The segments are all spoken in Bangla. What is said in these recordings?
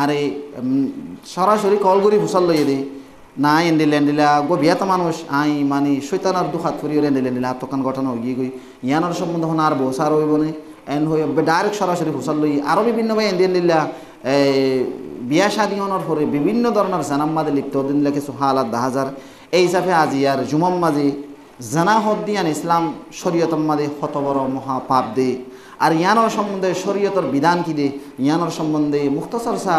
আরে সরাসরি কল করি ফুসাল লইয়ে দিই না এন্ডিলা গো বিয়াত মানুষ আই মানে শৈতানার দুখাত ফুরিয়ে এন্ডিলা তখন ঘটনা গিয়ে গই ইয়ানোর সম্বন্ধে হন আর বসার হইব না এন হয়ে ডাইরেক্ট সরাসরি ফুসাল লই আরও বিভিন্ন ভাই এন্ডিলা বিয়া শাদী হওয়ার পরে বিভিন্ন ধরনের জানাম্মাদে লিপ্ত দিন কিছু হালাত দেখা যার এই হিসাবে আজি আর জুমাম মাঝে জানা হদ্দিয়ান ইসলাম শরীয়তম মাঝে কত বড় মহা পাপ দে আর ইয়ানোর সম্বন্ধে শরীয়তর বিধান কি দে ইয়ানোর সম্বন্ধে মুখতসর সা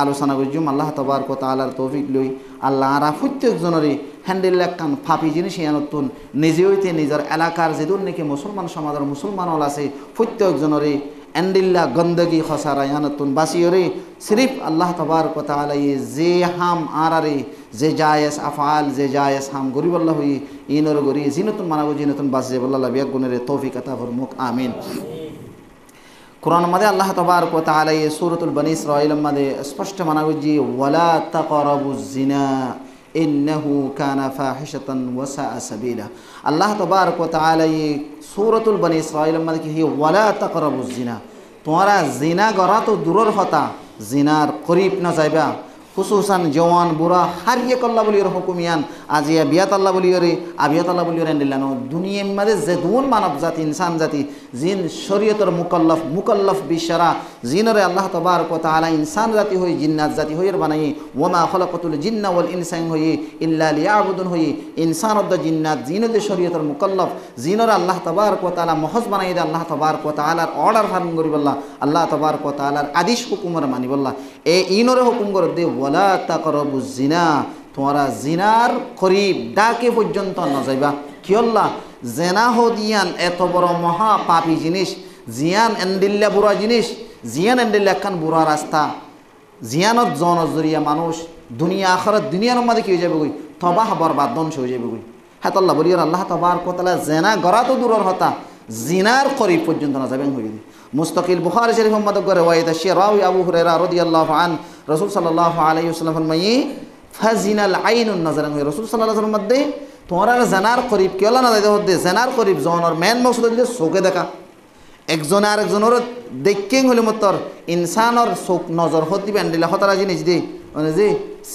আলোচনা করছুম আল্লাহ তবারক তাআলার তৌফিক লই আল্লাহ আরা প্রত্যেকজনেরই হ্যান্ডেল একখান ফাপি জিনিস ইয়ানতুন নিজে হইতে নিজের এলাকার যেদুর নাকি মুসলমান সমাজের মুসলমান হল আছে প্রত্যেকজনেরই এন্ডিল্লা গন্দগি খসারা ইয়ানতুন বাসিয়রে সিরিফ আল্লাহ তবারক তাআলা যে হাম আরারে যে জায়েজ আফআল যে জায়েজ হাম গরিব আল্লাহ হই ইনর গরি জিনতুন মানাবো জিনতুন বাসে আল্লাহ বিয়াক গুনের তৌফিক আতা ফরমুক আমিন। কুরআন মাঝে আল্লাহ তবারক ওয়া তাআলা সূরাতুল বনী ইসরাঈল মাঝে স্পষ্ট মানাবো যে ওয়ালা তাকরাবুজ জিনা ইন্নাহু কানা ফাহিশাতান ওয়া সাআ সাবিলা। আল্লাহ তবারক ওয়া তাআলা সূরাতুল বনী ইসরাঈল মাঝে কি ওয়ালা তাকরাবুজ জিনা তোমরা জিনা করা তো দূরের কথা জিনার করিব না যাইবা খুসুসান জওয়ান বুড়া হারিয়ে কল্লা বলিওর হুকুমিয়ান আজিয়া বিয়াত আল্লাহ বলিওরে আবিয়াত আল্লাহ বলিওরে নিলানো দুনিয়ার মাঝে যে দুন মানব জাতি ইনসান জাতি জিন শরীয়তর মুকল্লফ বিশরা জিনরে আল্লাহ তবারক ওয়া তাআলা ইনসান জাতি হই জিন্নাত জাতি হইর বানাই ওমা খলাকাতুল জিন্না ওয়াল ইনসান হই ইল্লা লিয়াবুদুন হই ইনসান অদ জিন্নাত জিনদের শরীয়তর মুকল্লফ জিনরে আল্লাহ তবারক ওয়া তাআলা মহজ বানাই দে আল্লাহ তবারক ওয়া তাআলার অর্ডার ফার্ম করিবল্লাহ আল্লাহ তবারক ওয়া তাআলার আদেশ হুকুমর মানিবল্লাহ এ ইনরে হুকুম করে দে ওয়ালা তাকরাবুজ জিনা তোমরা জিনার করিব ডাকে পর্যন্ত না যাইবা কি আল্লাহ জেনা হদিয়ান এত বড় মহা পাপী জিনিস জিয়ান এন্ডিল্লা বুড়া জিনিস জিয়ান এন্ডিল্লা একখান বুড়া রাস্তা জিয়ানত জন জরিয়া মানুষ দুনিয়া আখরাত দুনিয়ার মধ্যে কি হয়ে যাবে গই তবাহ বরবাদ ধ্বংস হয়ে যাবে গই হ্যাঁ আল্লাহ বলি আল্লাহ তবারক ওয়া তাআলা জেনা গড়া তো দূরের হতা জিনার করিব পর্যন্ত না যাবেন হয়ে গেছে মুস্তাকিল বুখারী শরীফ মধ্যে করে ওয়াইদা শিরাউই আবু হুরায়রা রাদিয়াল্লাহু আন রাসূল সাল্লাল্লাহু আলাইহি ওয়াসাল্লাম ফরমাই ফাজিনাল আইনুন নাজারান হই রাসূল সাল্লাল্লাহু আলাইহি ওয়াসাল্লাম মধ্যে তোমরা জানার করিব কেলা না যাইতে হতে জানার করিব জনের মেন মকসদ হইলে চোখে দেখা একজন আর একজনের দেখেং হলে মতর ইনসানর চোখ নজর হত দিবেন দিলে হতারা জিনিস দে মানে যে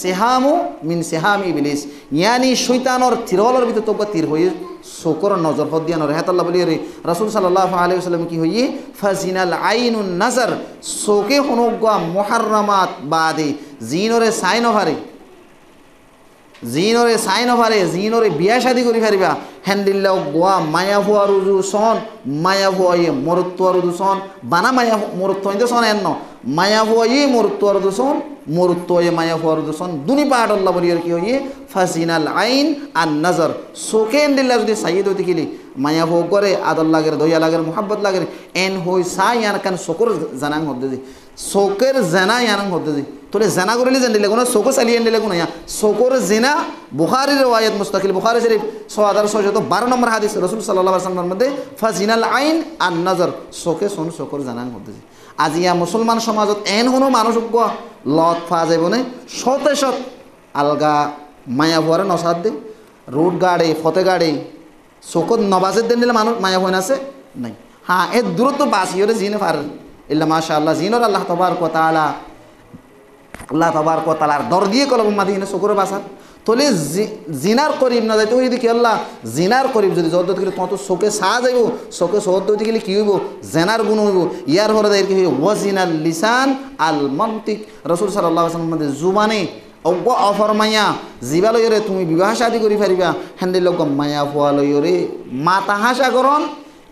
সেহামু মিন সেহামি ইবলিস ইয়ানি শয়তানর তিরওয়ালার ভিতর তোবা তীর হয়ে চোখর নজর হত দিয়ানোর হেতাল্লাহ বলি রে রাসূল সাল্লাল্লাহু আলাইহি ওয়াসাল্লাম কি হই ফাজিনাল আইনুন নাজার চোখে হনুগা মুহাররামাত বাদে জিনরে সাইন হারে জিনরে সাইন হারে জিনরে বিয়া শাদী করি পারিবা হ্যান্ডিল্লাহ গোয়া মায়া ভুয়া রুজু সন মায়া ভুয়া মরত্ব রুজু সন বানা মায়া মরত্ব সন এন্ন মায়া ভুয়া মরত্ব রুজু সন মরত্ব মায়া ভুয়া রুজু সন দুনি পাহাড় আল্লাহ বলি আর কি হই ফাজিনাল আইন আর নজর চোখে হ্যান্ডিল্লাহ যদি সাইদ হতে গেলি মায়া ভোগ করে আদর লাগের দয়া লাগের মোহাব্বত লাগের এন হই সাই ইয়ান কান চকুর জানাং হতে দি চোখের জেনা ইয়ানাং হতে দি তোলে জেনা করিলে জান দিলে কোনো চোখো চালিয়ে দিলে কোনো ইয়া চকুর জেনা বুখারীর রিওয়ায়াত মুস্তাকিল বুখারী শরীফ 6612 নম্বর হাদিস রাসূল সাল্লাল্লাহু আলাইহি ওয়াসাল্লামের মধ্যে ফাজিনাল আইন আর নজর চোখে সোন চকুর জানাং হতে দি আজিয়া মুসলমান সমাজত এন কোনো মানুষ লত ফা যাইব না সতে সত আলগা মায়া ভুয়ারে নসাদ দে রোড গাড়ি ফতে গাড়ি চকুত নবাজের দিন দিলে মানুষ মায়া ভয় আছে নাই হ্যাঁ এর দূরত্ব বাসিওরে জিনে পার ইল্লা মাশাআল্লাহ জিনর আল্লাহ তবারক ওয়া তাআলা আল্লাহ তবারক ওয়া তাআলার দর দিয়ে কলম মাদিনে চকুরে বাসার তোলে জিনার করিব না যাইতে যদি কি আল্লাহ জিনার করিব যদি জদ দিলে তোমার তো চোখে সা যাইব চোখে সহদ দিতে গেলে কি হইব জেনার গুণ হইব ইয়ার হরে দেয় কি হইব ওয়াজিনাল লিসান আল মান্তিক রাসূল সাল্লাল্লাহু আলাইহি ওয়াসাল্লাম মধ্যে জুবানে অজ্ঞ অফরমাইয়া জিবালয়রে তুমি বিবাহ শাদী করি পারিবা হ্যান্ডেল মায়া ফুয়ালয়রে মাতা হাসা করন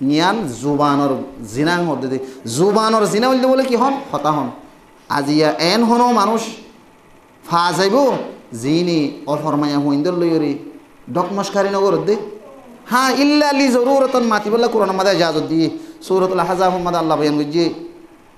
নিয়ান জুবানর জিনাং হতে দে জুবানর জিনা বলতে বলে কি হন হতা হন আজিয়া এন হনো মানুষ ফা যাইব জিনি অফরমাইয়া হইন্দর লয়রে ডকমস্কারি নগর দে হ্যাঁ ইল্লা লি জরুরতান মাতি বললা কোরআন মাদা ইজাজত দিয়ে সূরাতুল আহজাব মাদা আল্লাহ বয়ান করছে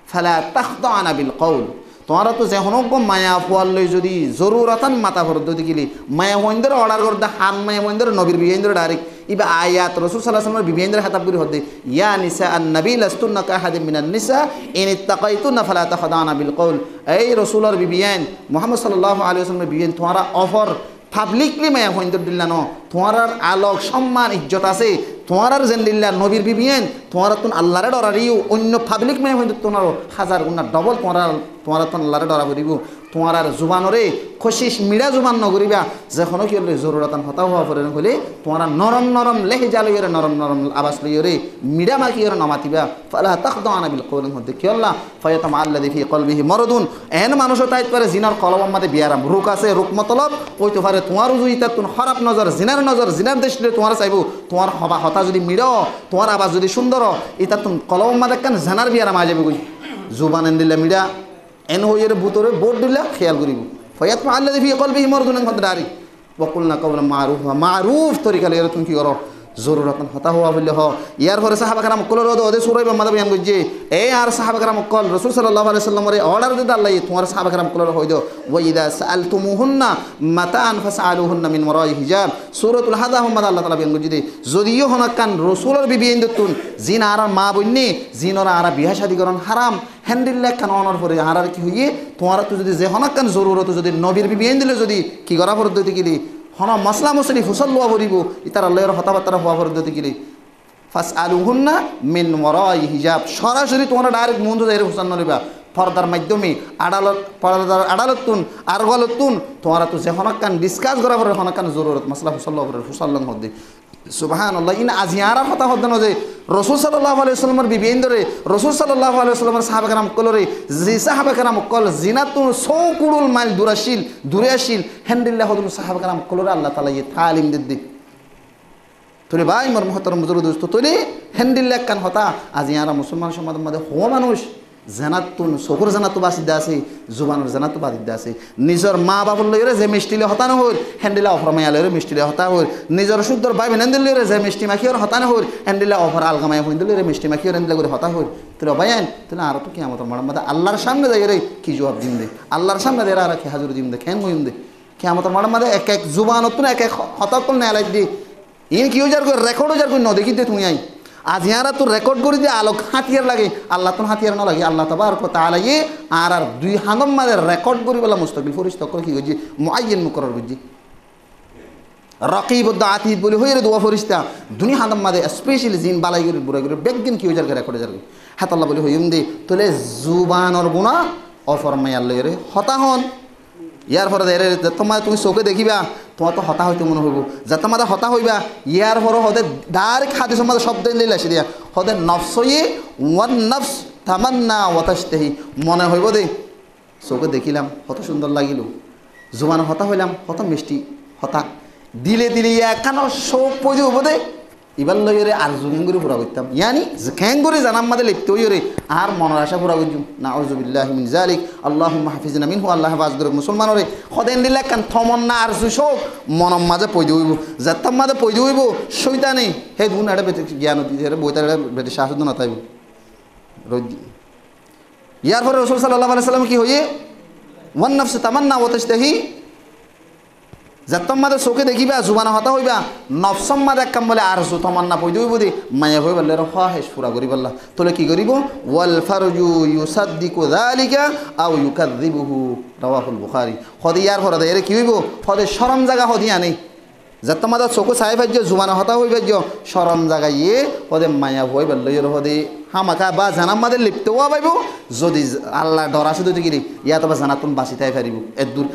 ফালা তাখদানা বিল কওল তোমরা তো যেন মায়া ফুয়াল লই যদি জরুরতান মাথা ভরত দিকিলি মায়া মহেন্দ্র অর্ডার করতে হান মায়া মহেন্দ্র নবীর বিহেন্দ্র ডাইরেক্ট ইবা আয়াত রাসূল সাল্লাল্লাহু আলাইহি ওয়াসাল্লাম বিহেন্দ্র হাতাব করি হদে ইয়া নিসা আন নবী লাস্তুন্না কাহাদিম মিনান নিসা ইন ইত্তাকাইতুনা ফালা তাখদানা বিল কওল এই রাসূলের বিবিয়ান মুহাম্মদ সাল্লাল্লাহু আলাইহি ওয়াসাল্লামের বিবিয়ান তোমরা অফর পাবলিকলি মায়া মহেন্দ্র দিল্লা ন তোমার আলোক সম্মান ইজ্জত আছে তোমার যেন দিল্লা নবীর বিবিয়ান তোমার তুন আল্লাহরে ডরারিও অন্য পাবলিক মায়া মহেন্দ্র তোমার হাজার গুণা ডবল তোমার তোমার তো আল্লাহরে ডরা করিব তোমার আর জুবানরে খসিস মিড়া জুবান নগরিবা যখনও কি হলে জরুরতান হতা হওয়া পরে হলে তোমার নরম নরম লেহেজা লইরে নরম নরম আবাস লইরে মিড়া মাকিরে নমাতিবা ফালা তাখদানা বিল কওলিন হদে কি আল্লাহ ফায়াতাম আল্লাযী ফি কলবিহি মারাদুন এন মানুষ তাইত পারে জিনার কলম মধ্যে বিয়ারাম রুক আছে রুক মতলব কইতে পারে তোমার উজুইতা তুন খারাপ নজর জিনার দেশলে তোমার চাইবো তোমার হবা হতা যদি মিড়া তোমার আবাস যদি সুন্দর ইতা তুন কলম মধ্যে কান জানার বিয়ারাম আ যাবে কই জুবান এন দিলে মিড়া এন হইরে বুতরে বোর্ড দিলে খেয়াল করিব ফায়াতাম আল্লাযী ফি কলবিহি মারাদুন হদরারি ওয়াকুলনা কাওলাম মারুফ তরিকা লইরে তুমি কি করো জরুরতান হতা হওয়া বললে হ ইয়ার পরে সাহাবা কারাম কলর ওদে সুরাই বাম্মাদা বয়ান করছে এই আর সাহাবা কারাম কল রাসূল সাল্লাল্লাহু আলাইহি সাল্লামের অর্ডার দিতে আল্লাহ তোমার সাহাবা কারাম কলর হইদো ওয়া ইদা সাআলতুমুহুন্না মাতাআন ফাসআলুহুন্না মিন ওয়ারাই হিজাব সূরাতুল হাদা আহমদ আল্লাহ তাআলা বয়ান করছে যদিও হনাকান রাসূলের বিবি ইন্দতুন জিন আর মা বন্নি জিনরা আর বিয়া শাদী করন হারাম হ্যান্ডিল্লা কান অনর পরে আর কি হইয়ে তোমার তো যদি যে হনাকান জরুরত যদি নবীর বিবি ইন্দিলে যদি কি করা পদ্ধতি কি হন মশলা মশলি ফুসল লোয়া ভরিব ইতার আল্লাহর হতাবার্তা হওয়া পদ্ধতি কি ফাস আলুহুন্না মিন ওয়ারাই হিজাব সরাসরি তোমরা ডাইরেক্ট মন তো এর ফুসান নলিবা পর্দার মাধ্যমে আদালত তুন আর গলতুন তোমরা তো যে হনাকান ডিসকাস করা পরে হনাকান জরুরত মশলা ফুসল লোয়া পরে ফুসাল্লার মধ্যে সুবহানাল্লাহ ইন আজিয়ারা কথা হদ না যে রাসূল সাল্লাল্লাহু আলাইহি ওয়াসাল্লামের বিবেন্দরে রাসূল সাল্লাল্লাহু আলাইহি ওয়াসাল্লামের সাহাবা کرام কলরে জি সাহাবা کرام কল জিনাতুন সৌকুরুল মাইল দুরাশিল হামদুলিল্লাহ হদুল সাহাবা کرام কলরে আল্লাহ তাআলা এই তালিম দিদি তোরে ভাই মোর মুহতারাম বুজুর্গ দোস্ত তোরে হামদুলিল্লাহ কান হতা আজিয়ারা মুসলমান সমাজের মধ্যে হওয়া মানুষ জানাতুন চকুর জানাতো বাসিদা আছে জুবানের জানাতো বাসিদা আছে নিজের মা বাবার লইরে যে মিষ্টিলে হতানো হল হ্যান্ডিলা অফরমাইয়া লইরে মিষ্টিলে হতা হল নিজের শুদ্ধর ভাই বেনেন লইরে যে মিষ্টি মাখিওর হতানো হল হ্যান্ডিলা অফর আলগামাই হইন লইরে মিষ্টি মাখিওর হ্যান্ডিলা করে হতা হল তোর ভাইয়ান তাহলে আর তো কি আমার মাড়া আল্লাহর সামনে যাই রে কি জবাব দিন দে আল্লাহর সামনে দে আর কি হাজুর দিন দে কেন হইন দে কি আমার মাড়া মাঝে এক এক জুবানতুন এক এক হতাকল নেয় লাই দি ইন কি যার করে রেকর্ডও যার করে ন দেখি দে তুমি আই আজ ইয়ারা তো রেকর্ড করে দিয়ে আলোক হাতিয়ার লাগে আল্লাহ তো হাতিয়ার না লাগে আল্লাহ তাবারক তাআলা ই আর দুই হাঙ্গম মাঝে রেকর্ড করি বলা মুস্তাকিল ফরিস্তা করে কি হইছে মুআয়্যান মুকরর বুঝি রাকিব আতিদ বলি হইরে দোয়া ফরিস্তা দুনি হাঙ্গম মাঝে স্পেশালি জিন বালাই করে বুড়া করে বেগদিন কি হইজার রেকর্ড যার হাত আল্লাহ বলি হইম দে তোলে জুবানর গুনাহ অফরমাই আল্লাহ রে হতাহন ইয়ার পরে এর তোমার তুমি চোখে দেখিবা তোমার তো হতা হইতে মনে হইব যাতে মাদা হতা হইবা ইয়ার পরে হদে ডাইরেক্ট হাদিসের মাঝে শব্দ দিলে আসি দিয়া হদে নফসই ওয়ান নফস তামান্না ওয়াতাশতাহি মনে হইব দে চোখে দেখিলাম কত সুন্দর লাগিল জুবান হতা হইলাম কত মিষ্টি হতা দিলে দিলে ইয়া কেন শোক পই হইব দে এবার লইরে আর জুগিং করে পুরা করতাম ইয়ানি খ্যাং করে জানাম মাদে লিপ্ত হইরে আর মনের আশা পুরা করছুম নাউযুবিল্লাহি মিন যালিক আল্লাহুম্মা হাফিজনা মিনহু আল্লাহ হেফাজত করুক মুসলমানরে খদেন দিলে কান থমন্না আর জুশোক মনম মাঝে পই হইব যাতাম মাঝে পই হইব শয়তানি হে দুন এটা বেতে জ্ঞান দিছে রে বইতা বেতে শাসুদ না তাইব রোজ ইয়ার পরে রাসূল সাল্লাল্লাহু আলাইহি সাল্লাম কি হইয়ে ওয়ান নাফস তামান্না ওয়া তাশতাহি যাতাম মাদে চোখে দেখিবা জুবানা হতা হইবা নফসম মাদে কাম বলে আর জু তমান্না পই দইব দি মায়া হই বললে খাহেশ পুরা করি বললা তোলে কি করিব ওয়াল ফারজু ইউসাদ্দিকু যালিকা আও ইউকাযযিবুহু রাওয়াহুল বুখারী খদিয়ার ফরদে এর কি হইব ফদে শরম জায়গা হদিয়া নেই যাতাম মাদে চোখে চাই ভাজ্য জুবানা হতা হই ভাজ্য শরম জায়গা ইয়ে ফদে মায়া হই বললে এর হদে হামাকা বা জানাম মাদে লিপ্ত হওয়া পাইব যদি আল্লাহ ডর আছে যদি কিরি ইয়া তবে জানাতুন বাঁচি তাই পারিব এর দূর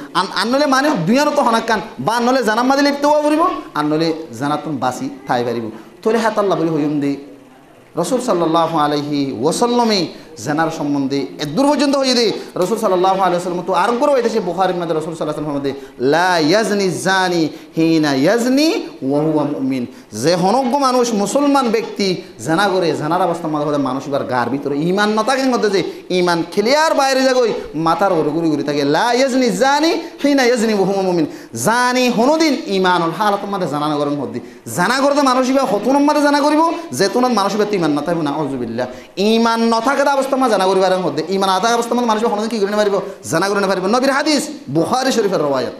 আনলে মানে দুনিয়ারও তো হনাকান বা আনলে জানাম মাদে লিপ্ত হওয়া পারিব আনলে জানাতুন বাঁচি তাই পারিব তোলে হাত আল্লাহ বলি হইম দে রাসূল সাল্লাল্লাহু আলাইহি ওয়াসাল্লামে জানার সম্বন্ধে এত দূর পর্যন্ত হয়ে দে রাসূল সাল্লাল্লাহু আলাইহি ওয়াসাল্লাম তো আর করে হইতেছে বুখারীর মধ্যে রাসূল সাল্লাল্লাহু আলাইহি ওয়াসাল্লাম মধ্যে লা ইয়াজনি জানি হিনা ইয়াজনি ওয়া হুয়া মুমিন যে হনজ্ঞ মানুষ মুসলমান ব্যক্তি জানা করে জানার অবস্থার মধ্যে মানুষ এবার গার ভিতরে ঈমান না থাকে মধ্যে যে ঈমান ক্লিয়ার বাইরে যাগই মাথার ওরে গুরি গুরি থাকে লা ইয়াজনি জানি হিনা ইয়াজনি ওয়া হুয়া মুমিন জানি হনুদিন ঈমানুল হালাতের মধ্যে জানা করার মধ্যে জানা করতে মানুষ ইবা হতুনের মধ্যে জানা করিব যেতুনত মানুষ ইবা ঈমান না থাকবে না আউযুবিল্লাহ ঈমান না থাকে অবস্থা জানা করিবার মধ্যে ঈমান আদা অবস্থা মানুষ হনুদিন কি করে না পারিব জানা করে না পারিব নবীর হাদিস বুখারী শরীফের রওয়ায়াত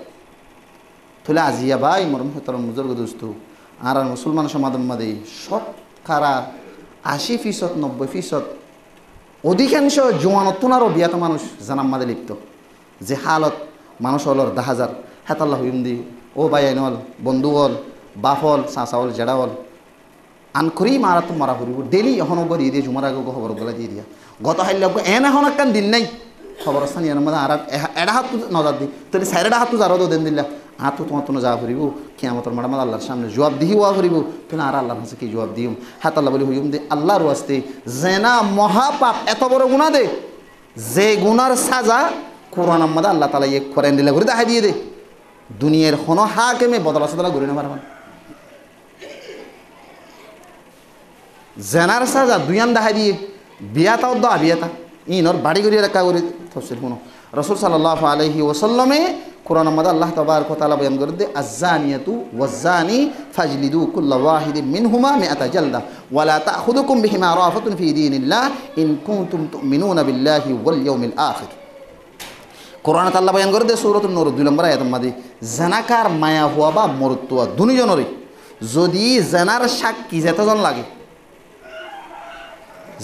তাহলে আজিয়া ভাই মোর মুহতারাম বুজুর্গ দোস্ত আর মুসলমান সমাজের মধ্যে শতকরা ৮০% ৯০% অধিকাংশ জোয়ানতুন আরও বিয়াত মানুষ জানাম মাদে লিপ্ত যে হালত মানুষ হলর দাহাজার হেতাল্লাহ হুইম দি ও ভাই আইনল বন্ধু হল বাপ হল চাচা হল জেড়া হল আন করি মারা তো মারা ফুরিব ডেলি এখন দিয়ে দিয়ে জুমার আগে খবর গলা দিয়ে দিয়া গত হাইলে এন এখন একখান দিন নাই খবরস্থান ইয়ার মধ্যে আর এটা হাত নজর দি তাহলে স্যারেটা হাত যারও দেন দিলা হাত তোমার তো যা ফুরিব কিয়ামতর মাঠে আল্লাহর সামনে জবাব দিহি ওয়া ফুরিব তুমি আর আল্লাহর কাছে কি জবাব দিম হাত আল্লাহ বলি হুইম দে আল্লাহর ওয়াস্তে জেনা মহাপাপ এত বড় গুনাহ দে যে গুনার সাজা কোরআন মধ্যে আল্লাহ তাআলা এক করেন দিলা করে দেখা দিয়ে দে দুনিয়ার কোনো হাকিমে বদলা সাদলা করে না পারবেন জেনার সাজা দুইয়ান দেখা দিয়ে বিয়াতাও দা বিয়াতা ইনর বাড়ি করিয়ে রাখা করে তফসিল শুনো রাসূল সাল্লাল্লাহু আলাইহি ওয়াসাল্লামে কোরআন মধ্যে আল্লাহ তাবারক ওয়া তাআলা বয়ান করে দে আয-যানিয়াতু ওয়াজ-যানি ফাজলিদু কুল্লা ওয়াহিদিন মিনহুমা মিআতা জালদা ওয়া লা তা'খুযুকুম বিহিমা রাফাতুন ফি দীনিল্লাহ ইন কুনতুম তু'মিনুনা বিল্লাহি ওয়াল ইয়াউমিল আখির কোরআন আল্লাহ বয়ান করে দে সূরাতুন নূর 2 নম্বর আয়াতের মধ্যে জানাকার মায়া হওয়া বা মরত্ব দুনিজনরে যদি জানার সাক্ষী যতজন লাগে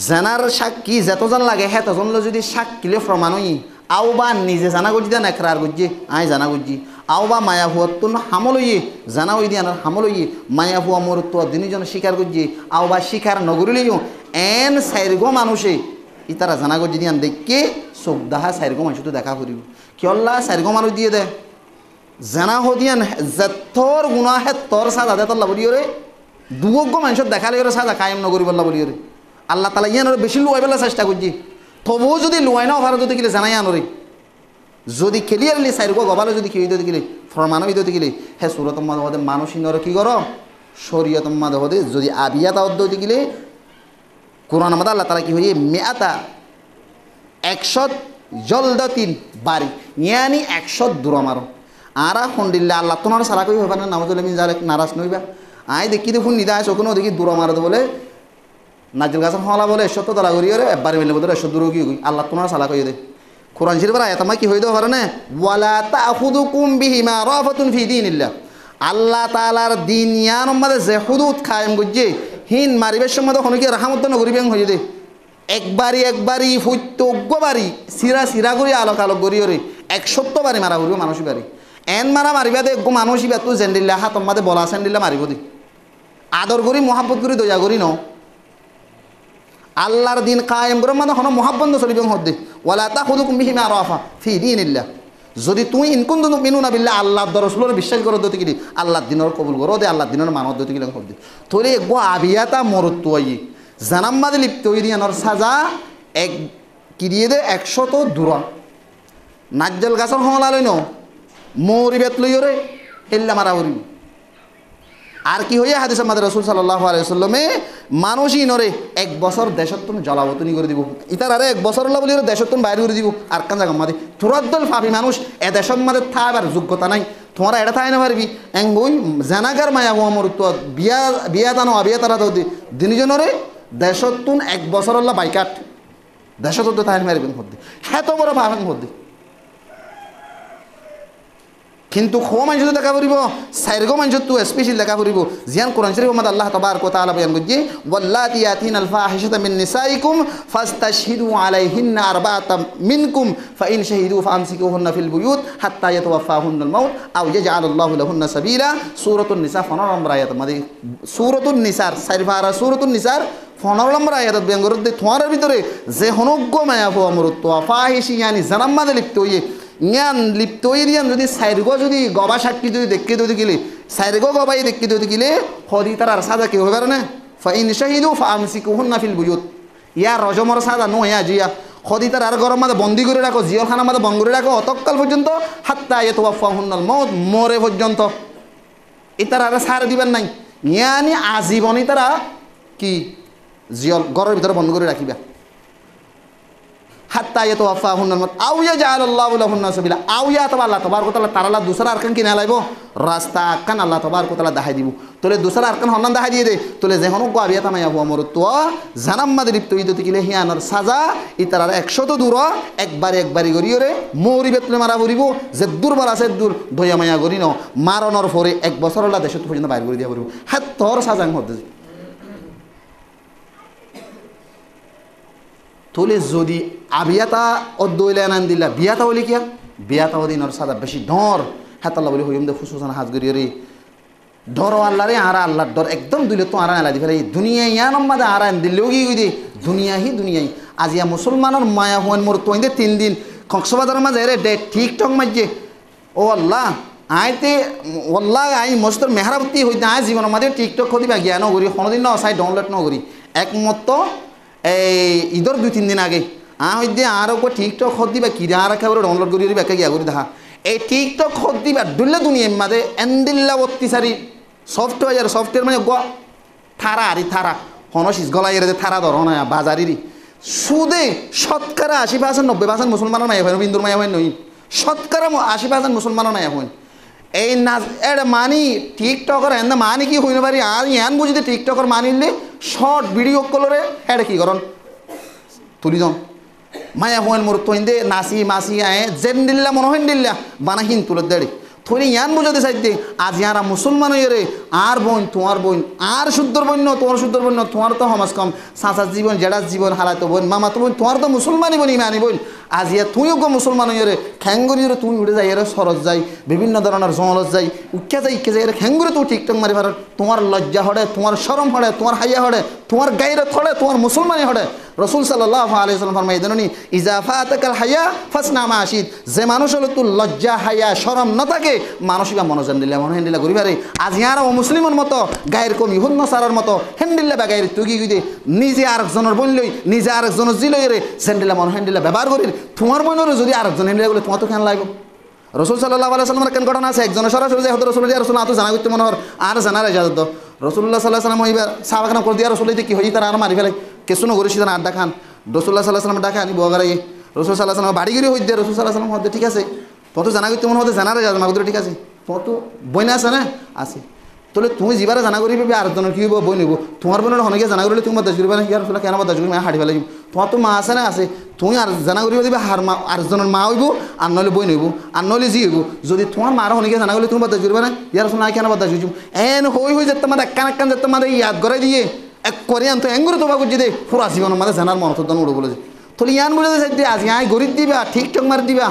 জানার সাক্ষী যতজন লাগে হেতজন যদি সাক্ষীলে প্রমাণ হই আও বা নিজে জানা গুজি দেন একরার গুজি আই জানা গুজি আও বা মায়া হুয়াতুন হামল হইয়ে জানা হই দিয়ান হামল হইয়ে মায়া হুয়া মরত্ব দুনিজন স্বীকার গুজি আও বা স্বীকার নগরিলেও এন সাইরগো মানুষে ইতারা জানা গুজি দিয়ান দেখকে চোখ দাহা সাইরগো মানুষ তো দেখা করিব কিয়ল্লা সাইরগো মানুষ দিয়ে দে জানা হদিয়ান যতর গুনাহ হে তোর সাজা দে তল্লা বলিও রে দুগো মানুষ দেখালে ওরে সাজা কায়েম নগরিব আল্লাহ বলিও রে আল্লাহ তালা ইয়ান বেশি লুয়াই পেলা চেষ্টা করছি তবুও যদি লুয়াই না ভারত গেলে জানাই আনরে যদি ক্লিয়ারলি সাইরগো গবালে যদি কি হইতে গেলে ফরমানো হইতে গেলে হ্যাঁ সুরত মাদে মানুষ ইনরে কি কর শরীয়ত মাদে হদে যদি আবিয়াতা অদ্দ হইতে গেলে কোরআন মাদা আল্লাহ তালা কি হইয়ে মেয়াতা 100 বাড়ি ইয়ানি 100 দূর মারো আরা খন্ডিল্লা আল্লাহ তোমার সারা কই হইবা না নামাজ আমি যারে নারাজ নইবা আই দেখি দেখুন নিদা আছে কোনো দেখি দূর মারো বলে নাজিল গাছের হলা বলে 100 তারা করিও রে একবারে মিলে বলে 100 দূর কি আল্লাহ তোমার সালা কই দে কোরআন শরীফের আয়াত মা কি হইতো পারে না ওয়ালা তাখুদুকুম বিহিমা রাফাতুন ফি দীনিল্লাহ আল্লাহ তাআলার দিন ইয়ার মধ্যে যে হুদুদ কায়েম গজ্জে হিন মারিবের সময় হন কি রাহমত ন করিবেন হই দে একবারই ফুট্টগবারি সিরা করি আলোক করিও রে 100 বারি মারা হইব মানুষই বারি এন মারা মারিবা দে গো মানুষই বা তো জেন্দিল্লা হাত মধ্যে বলা সেন্দিল্লা মারিব দি আদর করি মহব্বত করি দয়া করি ন আল্লাহর দিন কায়েম করে মানে হন মহাব্বন্দ চলিবেন হদ্দে ওয়ালা তাখুদুকুম বিহিমা রাফা ফি দীনিল্লাহ যদি তুই ইনকুনতুম তুমিনুনা বিল্লাহ আল্লাহর রাসূলের বিশ্বাস করো দতে কি আল্লাহর দিনের কবুল করো দে আল্লাহর দিনের মানত দতে কি হদ্দে তোরে গো আবিয়াতা মরত্ব আই জানাম মাদে লিপ্ত হই দিয়ানোর সাজা এক কি দিয়ে দে 100 তো দূর নাজ্জাল গাছর হলা লইন মরিবেত লইরে এল্লা মারা হরি আর কি হইয়া হাদিস আমাদের রাসূল সাল্লাল্লাহু আলাইহি ওয়াসাল্লামে মানুষই নরে 1 বছর দেশতুন জলাবতনি করে দিব ইতার আরে 1 বছর হলা বলি দেশতুন বাইরে করে দিব আর কান জায়গা মাদে তুরাদ্দল ফাবি মানুষ এ দেশের মধ্যে থাকার যোগ্যতা নাই তোমরা এটা থাই না পারবি এং বই জানাগার মায়া হওয়া মরত্ব বিয়া তানো আবিয়া তারা তো দিনজনরে দেশতুন 1 বছর হলা বাইকাট দেশতুন থাই না পারবেন হদ্দি হ্যাঁ তো বড় ভাবেন হদ্দি কিন্তু খোয়া মানুষ দেখা করিব সাইরগো মানুষ তো স্পেশাল দেখা করিব জিয়ান কোরআন শরীফ মধ্যে আল্লাহ তাবারক ওয়া তাআলা বয়ান করছে ওয়াল্লাতি ইয়াতিনাল ফাহিশাতা মিন নিসাইকুম ফাস্তাশহিদু আলাইহিন্না আরবাআতাম মিনকুম ফাইন শাহিদু ফামসিকুহুন্না ফিল বুয়ুত হাত্তা ইয়াতাওয়াফাহুন্নাল মাউত আও ইয়াজআলুল্লাহু লাহুন্না সাবিলা সূরাতুন নিসা 15 নম্বর আয়াত মধ্যে সূরাতুন নিসার সাইরফারা সূরাতুন নিসার 15 নম্বর আয়াত বয়ান করতে তোমার ভিতরে যে হনজ্ঞ মায়া হওয়া মরত্ব ফাহিশি ইয়ানি জানাম মাদে লিপ্ত হইয়ে জ্ঞান লিপ্ত হয়ে দিয়ান যদি সাইরগো যদি গবা সাক্ষী যদি দেখতে দিতে গেলে সাইরগো গবাই দেখতে দিতে গেলে হরি তার আর সাজা কেউ হবে না ফাইন শাহিদু ফামসিকুহুন্না ফিল বুয়ুত ইয়া রজমর সাজা নো ইয়া জিয়া হরি তার আর গরম মাঝে বন্দি করে রাখো জিয়খানা মাঝে বন্ধ করে রাখো অতকাল পর্যন্ত হাত্তা ইয়াতাওয়াফাহুন্নাল মাউত মরে পর্যন্ত ইতার আর সার দিবেন নাই ইয়ানি আজীবন তারা কি জিয়ল ঘরের ভিতরে বন্ধ করে রাখিবা হাত্তা ইয়াতাওয়াফাহুন্নাল মাউত আও ইয়াজআলুল্লাহু লাহুন্না সাবিলা আও ইয়া আল্লাহ তাবারক ওয়া তাআলা তারালা দুসরা আরকান কিনা লাইবো রাস্তা আরকান আল্লাহ তাবারক ওয়া তাআলা দেখাই দিব তোলে দুসরা আরকান হন্নান দেখাই দিয়ে দে তোলে যে হনো গোয়াবিয়া তামায়া হওয়া মরত্ব জানাম মাদে লিপ্ত হইতে গেলে হিয়ানোর সাজা ইতার 100 তো দূর একবারে গরিয়রে মৌরি বেতলে মারা পড়িব যে দুর্বল আছে দূর দয়া মায়া গরি ন মারণর পরে 1 বছর হলা দেশ পর্যন্ত বাইর করে দিয়া পড়িব হাত তোর সাজাং হতে তোলে যদি আবিয়াতা অদ্দইলে আনান দিলা বিয়াতা হইলে কিয়া বিয়াতা ওদিনর সাদা বেশি ডর হাত আল্লাহ বলে হইম দে খুশুসান হাজ করি রে ডর আল্লাহ রে আরা আল্লাহর ডর একদম দিলে তো আরা এলা দি ফেলে দুনিয়া ইয়া নম্মাদে আরা দিলেও কি দে দুনিয়াহি দুনিয়াই আজিয়া মুসলমানের মায়া হুয়ান মোর তোইন্দে 3 দিন কক্সবাজারের মাঝে রে ডে টিকটক মাঝে ও আল্লাহ আইতে আল্লাহ আই মস্তর মেহরাবতী হইতে আয় জীবনের মাঝে টিকটক দিবা জ্ঞান করি কোনোদিন ন চাই ডাউনলোড ন করি একমত এই ঈদর 2-3 দিন আগে হইতে আরও টিকটক দিবা কিরা আর একেবারে ডাউনলোড করি ব্যাখ্যা গিয়া করি দেখা এই টিকটক দিবা দুলে দুনিয়ার মাঝে এন্দিল্লা অত্যাচারী সফটওয়্যার মানে থারা আরি থারা হনসিস গলাইয়ের যে থারা ধর না বাজারিরি সুদে শতকরা 80% 90% মুসলমানও নাই হয় বিন্দুর মায়া হয় নই শতকরা 80% মুসলমানও নাই হয় এই নাচ এটা মানি টিকটকর এনে মানি কি হইতে পারি আর ইয়ান বুঝিতে টিকটকর মানিলে শর্ট ভিডিও কলরে এটা কি করন তুলি দন মায়া হইন মোর তইন্দে নাচি মাসি আয়ে জেন দিল্লা মনে হইন দিল্লা বানাহিন তুলে দেড়ি থরি ইয়ান বুঝাতে চাইতে আজ ইয়ারা মুসলমান হইরে আর বোন তোমার বোন আর শুদ্ধর বোন ন তোমার শুদ্ধর বোন ন তোমার তো সমাজ কম সাঁচার জীবন জেডার জীবন হারাতো বোন মামা তো বোন তোমার তো মুসলমানই বোন ইমানি বোন আজ ইয়া তুইও গো মুসলমান হইরে খ্যাঙ্গুরিরে তুমি উঠে যাই এরা সরজ যাই বিভিন্ন ধরনের জঙ্গলত যাই উঠে যাই ইকে যাই এরা খ্যাঙ্গুরে তুই টিকটক মারি পার তোমার লজ্জা হড়ে তোমার শরম হড়ে তোমার হাইয়া হড়ে তোমার গাইরত হড়ে তোমার মুসলমানি হড়ে রসুল সাল্লাল্লাহু আলাইহি ওয়াসাল্লাম ফরমাই দেননি ইজা ফাতাকাল হায়া ফাসনা মা আশিদ যে মানুষ হলো তুই লজ্জা হাইয়া শরম না থাকে মানসিক মনোজন দিলে মনে হেন্ডিলা করি পারে আজ ইয়ারা মুসলিমের মতো গায়ের কমি হুন্ন সারার মতো হেন্ডিল্লা বা গায়ের তুগি গুই নিজে আরেকজনের বোন লই নিজে আরেকজনের জি লই রে সেন্ডিলা মন হেন্ডিলা ব্যবহার করি তোমার বোনের যদি আরেকজন হেন্ডিলা বলে তোমার তো কেন লাগবে রসুল সাল্লাল্লাহু আলাইহি ওয়াসাল্লামের কেন ঘটনা আছে একজনের সরাসরি যে হতো রসুল রসুল আতো জানা করতে মনে হর আর জানার ইজাজত দাও রসুল্লাহ সাল্লাহ সাল্লাম হইবার সাহাবাখানা করে দিয়া রসুল কি হই তারা আর মারি ফেলে কেসুনো করেছি তারা আড্ডা খান রসুল্লাহ সাল্লাহ সাল্লাম ডাকা আনি বগারে রসুল সাল্লাহ সাল্লাম বাড়ি গিয়ে হইতে রসুল সাল্লাহ সাল্লাম হতে ঠিক আছে তত জানা করতে মনে হতে জানারে যা মাগুদরে ঠিক আছে তত বই না আছে না আছে তাহলে তুমি যাবারে জানা করি পাবি আরেকজনের কি হইব বই নিব তোমার বোনের হনকে জানা করলে তুমি দাজ করবে না ইয়ার ফলে কেন দাজ করবে হাঁটি ফেলাই তোমার তো মা আছে না আছে তুমি আর জানা করিব দিবে হার মা আরেকজনের মা হইব আর নইলে বই নইব আর নইলে জি হইব যদি তোমার মার হনকে জানা করলে তুমি দাজ করবে না ইয়ার ফলে কেন দাজ করছি এন হই যে তোমার একখান একখান যে তোমাদের ইয়াদ করে দিয়ে এক করে আনতো এঙ্গুরে তোমার করছি দে পুরা জীবনের মাঝে জানার মনত উড়ো বলে তাহলে ইয়ান বলে চাইতে আজ আয় গরিব দিবা ঠিকঠাক মারি দিবা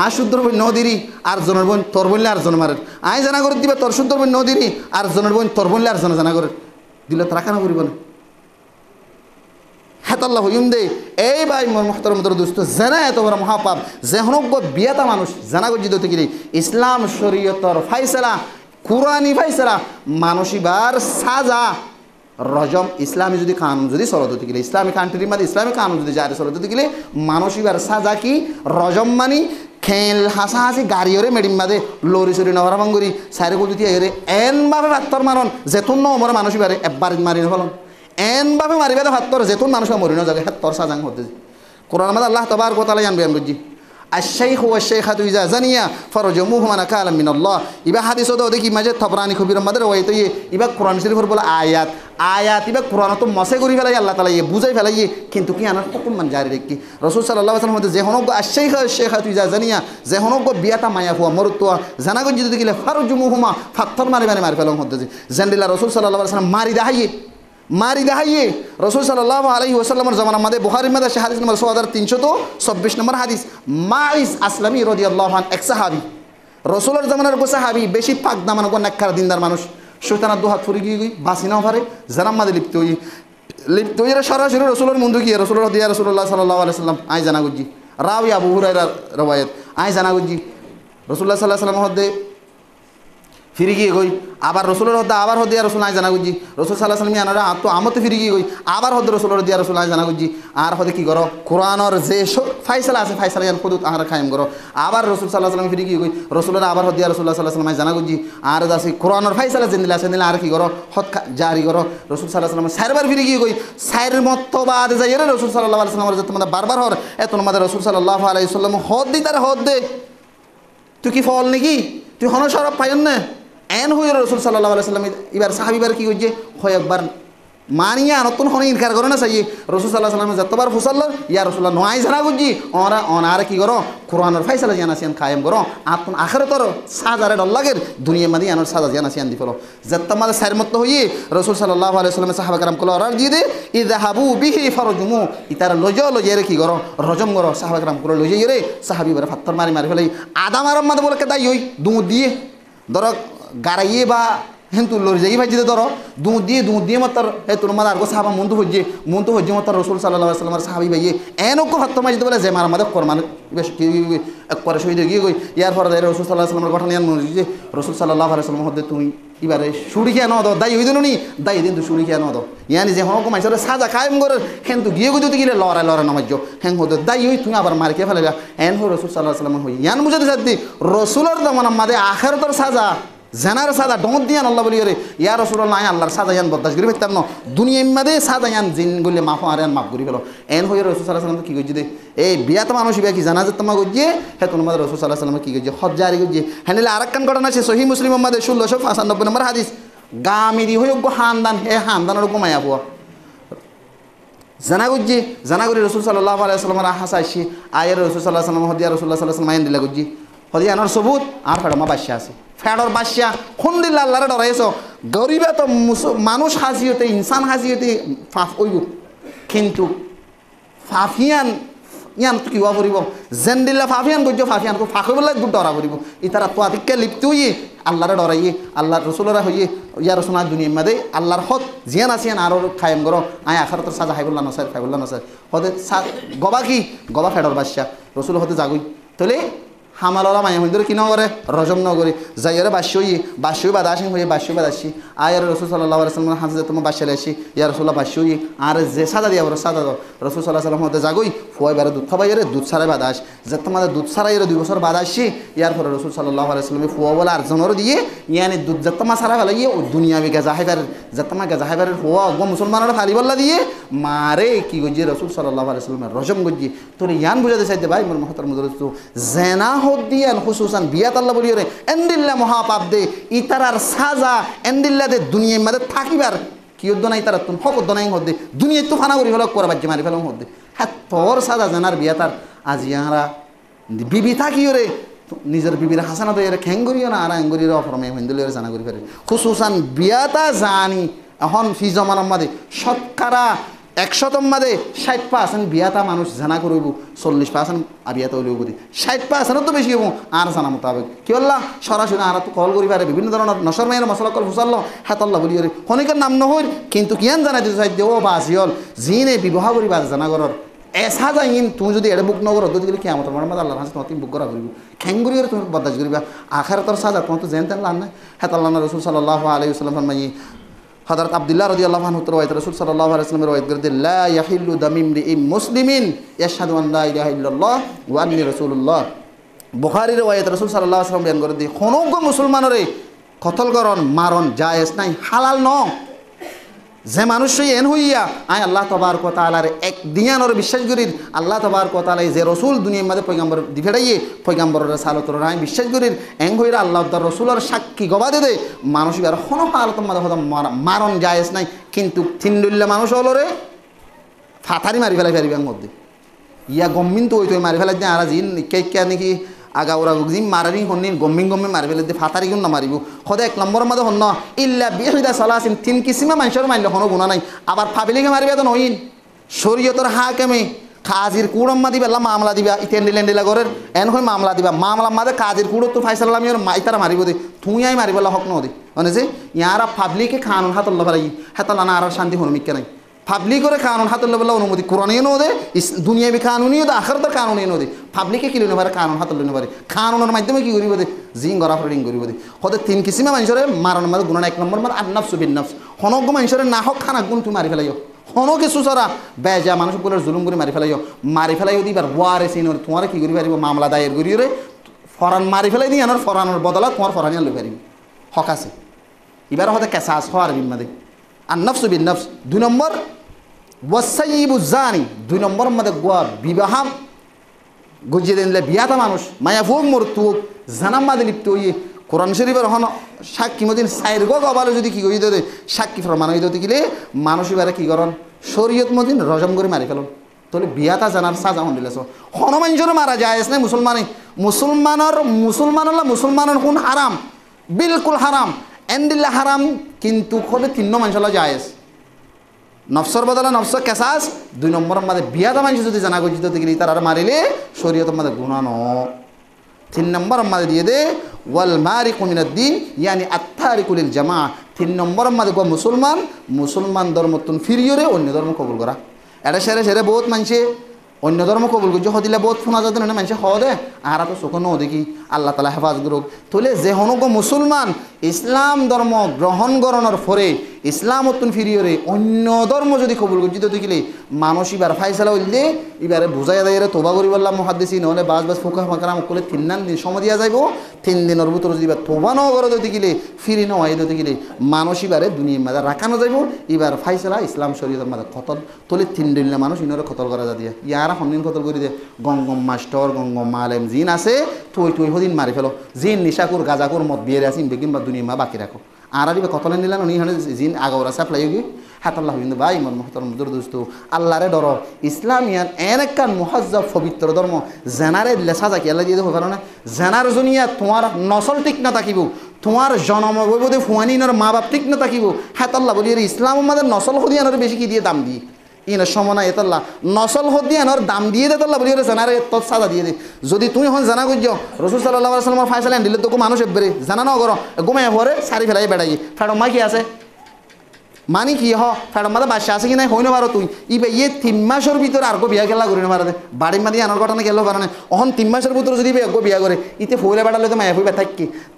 আয় শুদ্ধর বোন নদীরি আর জনের বোন তোর বললে আর জন মারের আয় জানা করে দিবা তোর শুদ্ধর বোন নদীরি আর জনের বোন তোর বললে আর জনে জানা করে দিলে তারা কেন করিব না হেতাল্লাহ হইম দে এই ভাই মোহতারম দুস্থ জেনা এত বড় মহাপাপ যেহনজ্ঞ বিয়াতা মানুষ জানা গর্জিত থেকে ইসলাম শরীয়তর ফাইসলা কুরআনি ফাইসলা মানসিবার সাজা রজম ইসলামী যদি কানুন যদি চলত হতে গেলে ইসলামী কান্ট্রির মধ্যে ইসলামী কানুন যদি জারি চলত হতে গেলে মানসিবার সাজা কি রজম মানি খেল হাসাহাসি গাড়িওরে মেডিম মাদে লরি চরি নভরা ভাঙ্গুরি সাইরে কুলতি এরে এনভাবে ভাত্তর মারণ যেতুন ন মরে মানসিবারে একবার মারি নফলন এনভাবে মারিবে ভাত্তর যেতুন মানুষ মরি ন যাবে হাত্তর সাজাং হতে কোরআন মাদে আল্লাহ তাবারক ওয়া তাআলা জানবে বুঝি الشيخ والشيخة إذا زنيا فرجموهما نكالا من الله إبا حديث ده দেখি মাঝে থবরানি খবির মধ্যে রওয়ায়ত ইবা কোরআন শরীফের বলে আয়াত ইবা কোরআন তো মসে করি ফেলাই আল্লাহ তাআলা বুঝাই ফেলাই কিন্তু কি আনার হুকুম মান জারি রাখি রাসূল সাল্লাল্লাহু আলাইহি ওয়াসাল্লাম যে হনক আশ-শাইখ আশ-শাইখাতু ইযা জানিয়া যে হনক বিয়াটা মায়া ফুয়া মরতুয়া জানা গঞ্জি যদি গিলে ফারজুমুহুমা ফাত্তর মারি ফেলং হতে জানদিলা রাসূল সাল্লাল্লাহু আলাইহি ওয়াসাল্লাম মারি দেখাইয়ে রসুল সাল্লাল্লাহু আলাইহি ওয়াসাল্লামের জামানার মধ্যে বুখারীর মধ্যে হাদিস নম্বর 6326 নম্বর হাদিস মাইস আসলামী রাদিয়াল্লাহু আনহু এক সাহাবী রসুলের জামানার গো সাহাবী বেশি পাক দামান গো নেককার দিনদার মানুষ শয়তানের দুহাত ফুরি গিয়ে বাসি না পারে জানার মধ্যে লিপ্ত হই সরাসরি রসুলের মুন্ডু গিয়ে রসুলের দিয়া রাসূলুল্লাহ সাল্লাল্লাহু আলাইহি ওয়াসাল্লাম আই জানা গুজি রাওয়া আবু হুরায়রার রওয়ায়াত আই জানা গুজি রাসূলুল্লাহ সাল্লাল্লাহু আলাইহি ওয়াসাল্লাম হদে ফিরে গিয়ে গই আবার রসুলের হদ্দে আবার হদ্দিয়া রসুল আয় জানা গুজি রসুল সাল্লাহ সাল্লাম আনারা তো আমতে ফিরে গিয়ে গই আবার হদ্দ রসুলের দিয়া রসুল আয় জানা গুজি আর হদে কি করো কোরআনের যে ফাইসলা আছে ফাইসলা ইয়ান খুদ আহার খাইম করো আবার রসুল সাল্লাহ সাল্লাম ফিরে গিয়ে গই রসুলের আবার হদ্দিয়া রসুল্লাহ সাল্লাহ সাল্লাম আয় জানা গুজি আর আছে কোরআনের ফাইসলা যেন দিলে আছে দিলে আর কি করো হদ জারি করো রসুল সাল্লাহ সাল্লাম সাইরবার ফিরে গিয়ে গই সাইর মতো বাদ যাই রে রসুল সাল্লাহ আলাইহি সাল্লামের যে তোমাদের বারবার হর এত আমাদের রসুল সাল্লাল্লাহু আলাইহি সাল্লাম হদ দি তার হদ দে তুই কি ফল নাকি তুই হন সরব পাইন না এন হয়ে রসুল সাল্লাল্লাহু আলাইহি সাল্লাম এবার সাহাবিবার কি হচ্ছে হয় একবার মানিয়া নতুন হনে ইনকার করে না চাই রসুল সাল্লাহ সাল্লাম যতবার ফুসাল্লার ইয়া রসুল্লাহ নয় জানা গুজি ওরা অনার কি করো কোরআনের ফাইসালা জানাসিয়ান কায়েম করো আত্ম আখেরে তোর সাজারে ডল লাগের দুনিয়া মাদি আনার সাজা জানাসিয়ান দি ফেলো যত মাদের সাইর মত হইয়ে রসুল সাল্লাল্লাহু আলাইহি সাল্লাম সাহাবা کرام কল অর্ডার দিয়ে দে ইযহাবু বিহি ফারজুমু ইতার লজে রে কি করো রজম করো সাহাবা کرام কল লজে রে সাহাবী বরে পাথর মারি ফেলাই আদম আরম মাদে বলে কে দাই হই দু দিয়ে ধরো গাড়াইয়ে বা হেন তুল লড়ি যাই ভাজি ধরো দুধ দিয়ে মাত্র তোর মাদ আর সাহাবা মন তো হজ্জে মাত্র রসুল সাল্লাহ সাল্লামের সাহাবি ভাইয়ে এনকো হাত মাঝে বলে যে মার মাদক কর মানে বেশ করে শহীদ গিয়ে গই ইয়ার পরে রসুল সাল্লাহ সাল্লামের ঘটনা যে রসুল সাল্লাহ সাল্লাম হতে তুমি এবারে সুরি খেয়ে ন দাই হইদ নি দাই দিন তো সুরি খেয়ে ন ইয়ানি যে হন মাইসে সাজা কায়েম করে হেন তো গিয়ে গিয়ে গেলে লড়াই নামাজ হেন হতে দাই হই তুমি আবার মার খেয়ে ফেলে এন হো রসুল সাল্লাহ সাল্লাম হই ইয়ান বুঝাতে সাদি রসুলের দামান মাদে আখেরতর সাজা জেনার সাজা ডোঁত দিয়ান আল্লাহ বলি রে ইয়া রসুল্লাহ আল্লাহর সাজা ইয়ান বদাস করি পেতাম ন দুনিয়ার মাদে সাজা ইয়ান জিন গলে মাফ আর মাফ করি ফেলো এন হয়ে রসুল সাল্লাহ সাল্লাম কি করছি দে এই বিয়াত মানুষ ইবা কি জানা যে তোমার গিয়ে হ্যাঁ তোমার রসুল সাল্লাহ সাল্লাম কি করছে হজ্জারি করছে হ্যাঁ আরেকখান ঘটনা আছে সহি মুসলিম মাদে 1695 নম্বর হাদিস গামিরি হয়ে হান্দান হে হান্দানের মায়া বুয়া জানা করি রসুল সাল্লাহ আলাইসাল্লামের হাসা আসি আয়ের রসুল সাল্লাহ সাল্লাম হদিয়া রসুল্লাহ সাল্লাহ সাল্লাম আইন দিলা করছি হদিয়া আনার সবুত আর ফেডমা বাসা আছে ফেডর বাসা খুন্দিল্লা আল্লাহরে ডরাইছ গরিবা তো মানুষ হাজিতে ইনসান হাজিতে ফাফ ওইব কিন্তু ফাফিয়ান ইয়ান তো কিবা ফুরিব জেন্দিল্লা ফাফিয়ান করছ ফাফিয়ান তো ফাঁকই বলে দূর ডরা ফুরিব ইতারা তো আদিককে লিপ্ত হইয়ে আল্লাহরে ডরাইয়ে আল্লাহর রসুলরা হইয়ে ইয়া রসুল দুনিয়ার মাদে আল্লাহর হক জিয়ান আসিয়ান আরও খায়ম করো আয় আখার তোর সাজা হাইবুল্লাহ নসার ফাইবুল্লাহ নসার হতে গবা কি গবা ফেডর বাসা রসুল হতে জাগুই তাহলে হামালা মায়া হইন্দর কি নগরে রজম নগরে যাইয়ারে বাস্যই বাদাসিং হয়ে বাস্যই বাদাসি আয়ার রসুল সাল্লাহ সাল্লাম হাসে তোমার বাসালে আসি ইয়া রসুল্লাহ বাস্যই আর যে সাদা দিয়া বড় সাদা দাও রসুল সাল্লাহ সাল্লাম হতে জাগই ফুয়াই বারে দুধ খাবাইয়ারে দুধ ছাড়াই বাদাস যে তোমাদের দুধ ছাড়াইয়ারে 2 বছর বাদাসি ইয়ার পরে রসুল সাল্লাহ সাল্লামে ফুয়া বলে আরজনের দিয়ে ইয়ানি দুধ যাত্তমা ছাড়া ফেলাইয়ে ও দুনিয়াবি গেজা হাইবার যাত্তমা গেজা হাইবারের ফুয়া গো মুসলমানের ফালি বল্লা দিয়ে মারে কি গজি রসুল সাল্লাহ সাল্লামের রজম গজি তোর ইয়ান বুঝাতে চাইতে ভাই মোর মহতার মধ্যে জেনা হদিয়ান খুসুসান বিয়াত আল্লাহ বলি রে এন্দিল্লা মহাপাপ দে ইতারার সাজা এন্দিল্লা দে দুনিয়ার মাঝে থাকিবার কি উদ্দ নাই তারা তুমি হক উদ্দ নাই হদ্দে দুনিয়ায় তো ফানা করি হলো করে বাজ্যে মারি ফেলাম হদ্দে হ্যাঁ তোর সাজা জেনার বিয়াতার আজ ইয়ারা বিবি থাকিও রে নিজের বিবির হাসানা তো এর খেঙ্গুরিও না আর আঙ্গুরির অফরমে হিন্দুলের জানা করি ফেলে খুসুসান বিয়াতা জানি এখন ফি জমানার মাঝে শতকরা 100 মাদে 60% বিয়াতা মানুষ জানা করব 40% আবিয়াতা হইব বুঝি 60% তো বেশি হবো আর জানা মোতাবেক কি বললা সরাসরি আর তো কল করি পারে বিভিন্ন ধরনের নসর মায়ের মশলা কল ফুসাল্লো হাতাল্লাহ বলি রে খনিকের নাম নহর কিন্তু কিয়ান জানাই দিতে চাই দেও বাসিয়ল জিনে বিবাহ করি বাস জানা করর এসা যাইন তুমি যদি এটা বুক নগর যদি গেলে কেমন তোমার মাঝে আল্লাহ হাসি তুমি বুক করা করিব খেঙ্গুরি তুমি বদাস করিবা আখার তোর সাজা তোমার তো জেন তেন লান না হাতাল্লাহ রসুল সাল্লাল্লাহু আলাইহি ওয়াসাল্লাম ফরমাই হযরত আব্দুল্লাহ রাদিয়াল্লাহু আনহু রাওয়ায়াত রাসূল সাল্লাল্লাহু আলাইহি ওয়াসাল্লামের রাওয়ায়াত করতে লা ইয়াহিল্লু দামিম রিইম মুসলিমিন ইয়াশহাদু আন লা ইলাহা ইল্লাল্লাহ ওয়া আন্নী রাসূলুল্লাহ বুখারীর রাওয়ায়াত রাসূল সাল্লাল্লাহু আলাইহি ওয়াসাল্লাম বয়ান করে দি কোনগ মুসলমানরে কতল করন মারণ জায়েজ নাই হালাল ন যে মানুষ এন হইয়া আয় আল্লাহ তবারক ওয়া তাআলার এক দিয়ানোর বিশ্বাস করির আল্লাহ তবারক ওয়া তাআলা যে রসুল দুনিয়ার মধ্যে পয়গম্বর দিফেড়াইয়ে পয়গম্বরের সালতর রায় বিশ্বাস করির এং হইরা আল্লাহ তার রসুলের সাক্ষী গবাদে দে মানুষ আর কোনো হালতের মধ্যে হয়তো মারণ জায়েজ নাই কিন্তু তিনডুল্লা মানুষ হলো রে ফাতারি মারি ফেলাই ফেরিবার মধ্যে ইয়া গম্মিন তো ওই তো মারি ফেলাই দিয়ে আর জিন কে নাকি আগা ওরা জিম মারারি হন্নি গম্মিং মারি ফেলে দিয়ে ফাতারি গুণ না মারিব সদা 1 নম্বরের মধ্যে হন ইল্লা বিহিদা সালাসিন 3 কিসিমা মানুষের মারলে কোনো গুণা নাই আবার ফাবিলিকে মারিবে তো নইন শরীয়তের হাকেমে কাজির কুড়ম্মা দিবে আল্লাহ মামলা দিবা ইতেন্ডিলেন্ডিলা করের এন হয়ে মামলা দিবা মামলা মাদে কাজির কুড়ো তো ফাইসাল্লাম মাইতারা মারিব দে তুই আই মারিব হক নদী মানে যে ইয়ারা পাবলিকে কানুন হাতল্লা পারি হাতাল্লা না আর শান্তি হনুমিকে নাই পাবলিক করে কানুন হাতল্লা বলা অনুমতি কোরআনীয় নো দে দুনিয়াবি কানুনীয় দে আখেরতের কানুনীয় নো দে পাবলিকে কি লইনে পারে কানুন হাতল লইনে পারে কানুনের মাধ্যমে কি করিব দে জিং গরা ফরিং করিব দে হতে 3 কিসিমা মানুষের মারণ মাঝে গুণা 1 নম্বর মানে আন্নাফসু বিন্নাফস হনগ্য মানুষের না হক খানা গুণ তুই মারি ফেলাইও হনো কিছু সারা বেজা মানুষ বলে জুলুম করে মারি ফেলাইও দিবার ওয়ারে সিনর তোমার কি করি পারিব মামলা দায়ের করিও ফরান মারি ফেলাই দি আনার ফরানোর বদলা তোমার ফরানিয়া লই পারিব হক আছে এবার হতে কেসাস হওয়ার বিমাদে আন্নাফসু বিন্নাফস 2 নম্বর ওয়াসাইবু জানি 2 নম্বর মধ্যে গোয়া বিবাহাম গজিয়ে দিলে বিয়াতা মানুষ মায়া ফুক মরতুক জানাম মাদে লিপ্ত হইয়ে কোরআন শরীফের হন সাক্ষী মদিন সাইর গবালে যদি কি কই দে সাক্ষী প্রমাণ হইতে গেলে মানুষ এবারে কি করন শরীয়ত মদিন রজম করে মারি ফেলন তাহলে বিয়াতা জানার সাজা হন দিলেছ হনুমানজোর মারা যায় নাই মুসলমানের কোন হারাম বিলকুল হারাম এন্ডিল্লা হারাম কিন্তু খোলে 3 মানুষলা জায়েজ নফসর বদলা নফস কেসাস 2 নম্বরের মধ্যে বিয়াতা মানুষ যদি জানা গজিত গেলে তার আর মারিলে শরীয়তের মধ্যে গুনাহ ন 3 নম্বরের মধ্যে দিয়ে দে ওয়াল মারিকু মিনাদ দ্বীন ইয়ানি আত্তারিকু লিল জামাআ তিন নম্বর মাঝে গো মুসলমান ধর্মতুন ফিরিয়রে অন্য ধর্ম কবুল করা। এটা সেরে বহুত মানুষে অন্য ধর্ম কবুল করছে হদিলে বহুত শোনা যাতে না মানুষে হ দে আর তো চোখ ন দেখি আল্লাহ তালা হেফাজ করুক। তাহলে যে হনক মুসলমান ইসলাম ধর্ম গ্রহণ করানোর পরে ইসলাম অতুন ফিরিয়রে অন্য ধর্ম যদি কবুল করছি তো দেখিলে মানুষ এবার ফাইসালা হইলে এবারে বুঝাই দেয় তোবা করি বললাম মহাদ্দেশি নহলে বাস ফোকা ফাঁকরাম করলে 3 দিন সময় দিয়া যাইব। 3 দিনের ভিতরে যদি এবার তোবা ন করে দিতে গেলে ফিরি নয় দিতে গেলে মানুষ এবারে দুনিয়ার মাঝে রাখানো যাইব। এবার ফাইসালা ইসলাম শরীয়তের মাঝে কতল তোলে 3 দিন মানুষ ইনরে কতল করা যা দিয়া ইয়ারা সন্দিন কতল করে দিয়ে গঙ্গম মাস্টার গঙ্গম মালেম জিন আছে তুই হদিন মারি ফেলো জিন নিশাকুর গাজাকুর মদ বিয়ে আসিন বেগিন বা দুনিয়া মা বাকি রাখো আর দিবে কতলে নিলাম উনি জিন আগাওরা সাপ্লাই গিয়ে হাতাল্লাহ কিন্তু ভাই মন মহতরম দোস্ত আল্লাহরে ডর ইসলামিয়ান এন একখান মুহাজ্জাব পবিত্র ধর্ম জেনারে লেসা যাকি আল্লাহ দিয়ে হবে না জেনার জনিয়া তোমার নসল ঠিক না থাকিব তোমার জন্ম বৈবদে ফুয়ানিনের মা বাপ ঠিক না থাকিব হাতাল্লাহ বলি ইসলাম আমাদের নসল হদিয়ানোর বেশি কি দিয়ে দাম দিই ইনের সমনা এতাল্লাহ নসল হদিয়ানোর দাম দিয়ে দে তাল্লাহ বলি জেনারে তোর সাজা দিয়ে দে। যদি তুমি হন জানা করছ রসুল সাল্লাহ সাল্লামের ফাইসালা দিলে তো মানুষ এবারে জানা ন কর ঘুমাই হরে সারি ফেলাই বেড়াই ফেরম মা কি আছে মানি কি ফেরম মাদা বাসা আছে কি নাই হইন পারো তুই ইবে 3 মাসের ভিতরে আর বিয়া খেলা করি না পারে বাড়ির মাদি আনার ঘটনা গেল পারে না অহন 3 মাসের ভিতরে যদি বিয়া করে ইতে ফইলা বেড়ালে তো মায়া ফইবা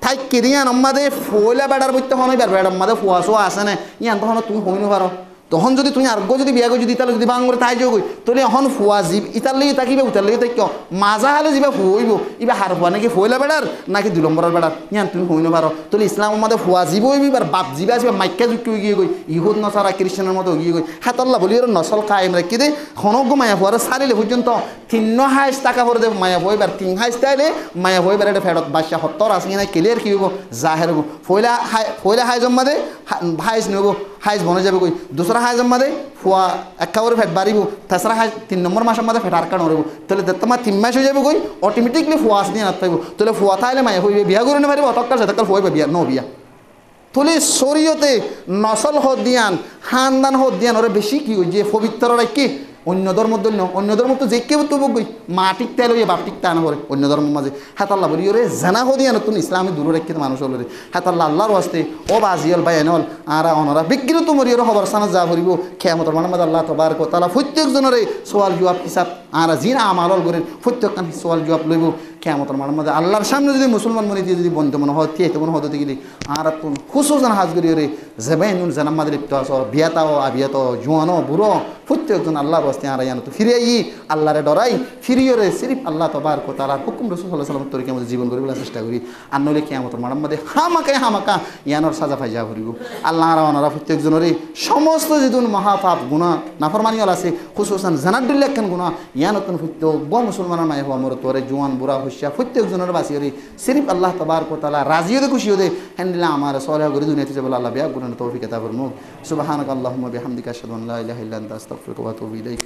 থাকি দিয়া নম্মাদে ফইলা বেড়ার বইতে হন বেড়ার মাদে ফুয়া শোয়া আছে না ইয়ান তখন তুমি হইন পারো তখন যদি তুমি আর যদি বিয়া করি যদি ইতালে যদি বাং করে তাই যোগ তাহলে এখন ফুয়া জীব ইতার লেগে তাকিবে উতার লেগে তাই কিয় মাজা হালে যাবে ফুইব ইবা হার ফুয়া নাকি ফইলা বেড়ার নাকি 2 নম্বরের বেড়ার ইয়ান তুমি হইন পারো তাহলে ইসলাম আমাদের ফুয়া জীব হইবি আর বাপ জীবে আসবে মাইকা যুক্তি গিয়ে গই ইহুদ নসারা খ্রিস্টানের মতো গিয়ে গই হাতাল্লাহ বলি নসল কায়েম রাখি দে খনক মায়া ফুয়ারে সারিলে পর্যন্ত 3 হাইস টাকা করে দেব মায়া হইবার 3 হাইস তাইলে মায়া হইবার এটা ফেরত বাদশা 70 আছে কিনা ক্লিয়ার কি হইব জাহের হইব ফইলা হাই জমা দে হাইস নেব হাইস বনে যাবে কই দুসরা হাইস জমা দে ফুয়া একাউরে ফেট বাড়িব তেসরা হাইস 3 নম্বর মাসের মধ্যে ফেট আর কান হইব তাহলে তোমার 3 মাস হয়ে যাবে কই অটোমেটিকলি ফুয়া আসনি না পাইব তাহলে ফুয়া তাইলে মায়া হইবে বিয়া করে না পারিব অতকাল সেতকাল ফুয়াইবে বিয়া নো বিয়া তাহলে শরীয়তে নসল হদিয়ান খানদান হদিয়ান ওরা বেশি কি যে পবিত্র রাখি অন্য ধর্ম দল অন্য ধর্ম তো যে কেউ তো বই মা টিকতে লইয়ে বাপ টিকতে আনা করে অন্য ধর্মের মাঝে হাতাল্লাহ বলি ওরে জানা হদিয়ান তুমি ইসলামে দূর রেখে মানুষ হল রে হাতাল্লাহ আল্লাহর ওয়াস্তে ও বাজিয়ল বাই এনল আর অনরা বিক্রি তো মরি ওর খবর সানা যা ভরিব খেয়ামতর মানমাদ আল্লাহ তবারক তাআলা প্রত্যেকজনের সোয়াল জবাব হিসাব আর জিনা আমাল করেন প্রত্যেকখান সোয়াল জবাব লইব খেয়ামতর মানমাদ আল্লাহর সামনে যদি মুসলমান মনে দিয়ে যদি বন্ধ মনে হয় থিয়ে তেমন হতে গেলে আর তুন খুশুজন হাজ করি রে জেবাইনুন জানামাদ লিপ্ত আস বিয়াতাও আবিয়াত জোয়ানো বুড়ো প্রত্যেকজন আল্লাহর ওয়াস্তে আর ইয়ানো তো ফিরে আল্লাহরে ডরাই ফিরিয়ে রে সিরিফ আল্লাহ তবারক তাআলার হুকুম রাসূল সাল্লাল্লাহু আলাইহি ওয়াসাল্লাম তরিকা মধ্যে জীবন করিবার চেষ্টা করি আর নইলে কিয়ামতের মাঠে হামাকা ইয়ানোর সাজা ফাইজা করিব আল্লাহ আর ওনারা প্রত্যেকজনেরই সমস্ত যেদিন মহাপাপ গুনাহ নাফরমানিয়াল আছে খুশুসান জানাদুল্লাহ কেন গুনাহ ইয়ানতন প্রত্যেক মুসলমানের মায়ে হওয়া মর তোরে জোয়ান বুড়া হইসা প্রত্যেকজনের বাসিরি সিরিফ আল্লাহ তবারক তাআলা রাজি হতে খুশি হতে হেনদিলা আমার সলাহ করে দুনিয়াতে যাবে আল্লাহ বিয়া গুনাহ তৌফিক আতা ফরমুক সুবহানাকাল্লাহুম্মা বিহামদিকা আশহাদু আল্লা ইলাহা ইল্লা আনতা আস্তাগফিরুকা ওয়া আতুবু ইলাইক।